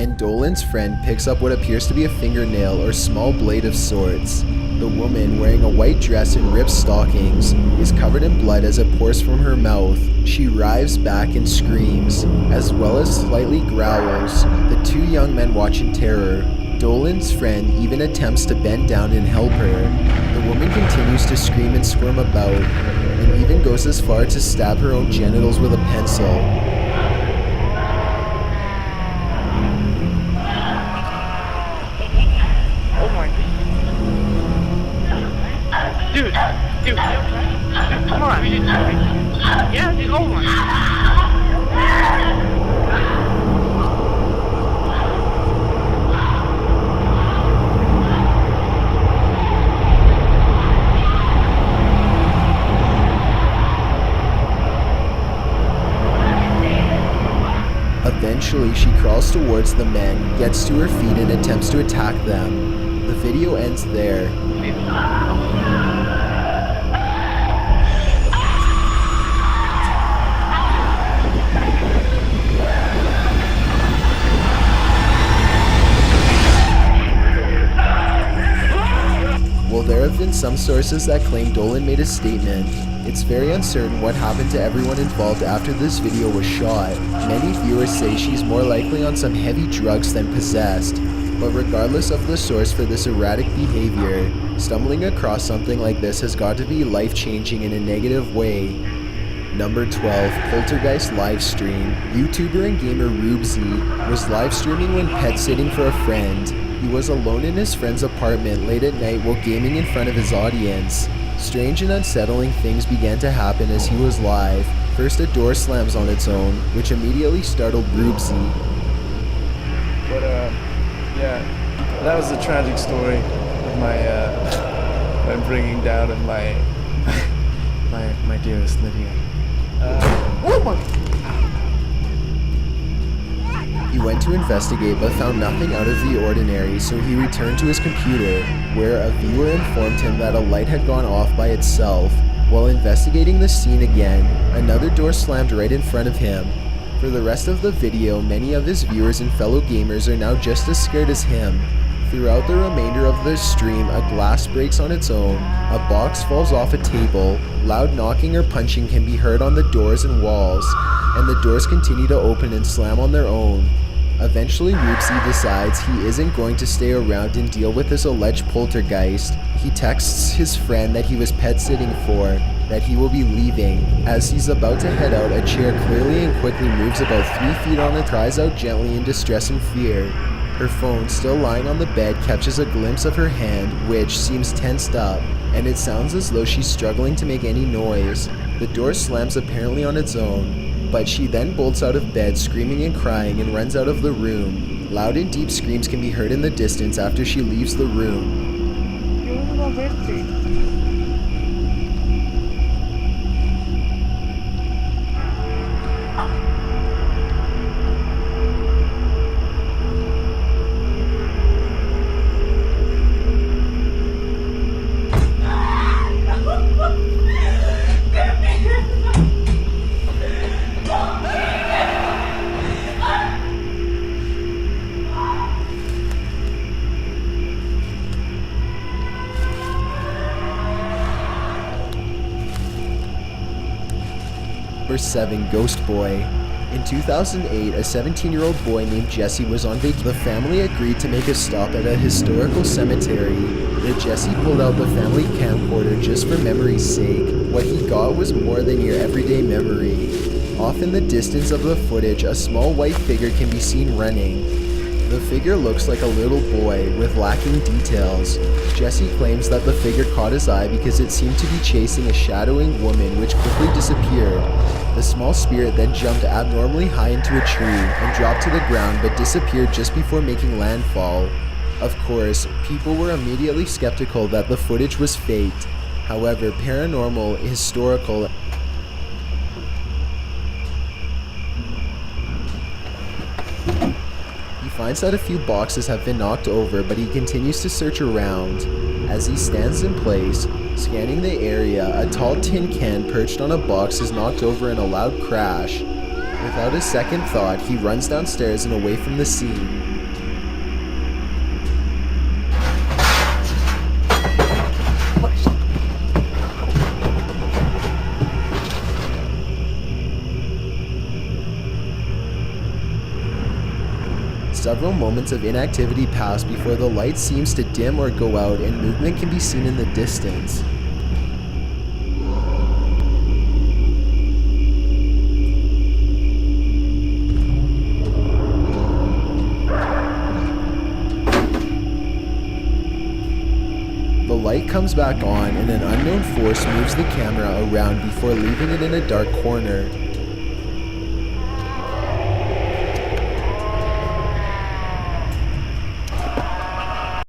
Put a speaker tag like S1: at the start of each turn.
S1: and Dolan's friend picks up what appears to be a fingernail or small blade of sorts. The woman, wearing a white dress and ripped stockings, is covered in blood as it pours from her mouth. She writhes back and screams, as well as slightly growls. The two young men watch in terror. Dolan's friend even attempts to bend down and help her. The woman continues to scream and squirm about, and even goes as far to stab her own genitals with a pencil.
S2: Dude, come on. Yeah, dude, oh my.
S1: Eventually, she crawls towards the men, gets to her feet, and attempts to attack them. The video ends there. While there have been some sources that claim Dolan made a statement, it's very uncertain what happened to everyone involved after this video was shot. Many viewers say she's more likely on some heavy drugs than possessed, but regardless of the source for this erratic behavior, stumbling across something like this has got to be life-changing in a negative way. Number 12, Poltergeist livestream. YouTuber and gamer Rubesy was live streaming when pet sitting for a friend. He was alone in his friend's apartment late at night while gaming in front of his audience. Strange and unsettling things began to happen as he was live. First, a door slams on its own, which immediately startled Rubesy.
S3: But yeah, that was a tragic story of my bringing down of my my dearest Lydia. Oh my!
S1: He went to investigate but found nothing out of the ordinary, so he returned to his computer, where a viewer informed him that a light had gone off by itself. While investigating the scene again, another door slammed right in front of him. For the rest of the video, many of his viewers and fellow gamers are now just as scared as him. Throughout the remainder of the stream, a glass breaks on its own, a box falls off a table, loud knocking or punching can be heard on the doors and walls, and the doors continue to open and slam on their own. Eventually, Rubesy decides he isn't going to stay around and deal with this alleged poltergeist. He texts his friend that he was pet sitting for, that he will be leaving. As he's about to head out, a chair clearly and quickly moves about 3 feet on it, cries out gently in distress and fear. Her phone, still lying on the bed, catches a glimpse of her hand, which seems tensed up, and it sounds as though she's struggling to make any noise. The door slams apparently on its own, but she then bolts out of bed screaming and crying and runs out of the room. Loud and deep screams can be heard in the distance after she leaves the room. Number 7, Ghost Boy. In 2008, a 17-year-old boy named Jesse was on vacation. The family agreed to make a stop at a historical cemetery, where Jesse pulled out the family camcorder just for memory's sake. What he got was more than your everyday memory. Off in the distance of the footage, a small white figure can be seen running. The figure looks like a little boy, with lacking details. Jesse claims that the figure caught his eye because it seemed to be chasing a shadowing woman, which quickly disappeared. The small spirit then jumped abnormally high into a tree and dropped to the ground, but disappeared just before making landfall. Of course, people were immediately skeptical that the footage was faked. However, paranormal, historical, finds that a few boxes have been knocked over, but he continues to search around. As he stands in place, scanning the area, a tall tin can perched on a box is knocked over in a loud crash. Without a second thought, he runs downstairs and away from the scene. several moments of inactivity pass before the light seems to dim or go out and movement can be seen in the distance. The light comes back on and an unknown force moves the camera around before leaving it in a dark corner.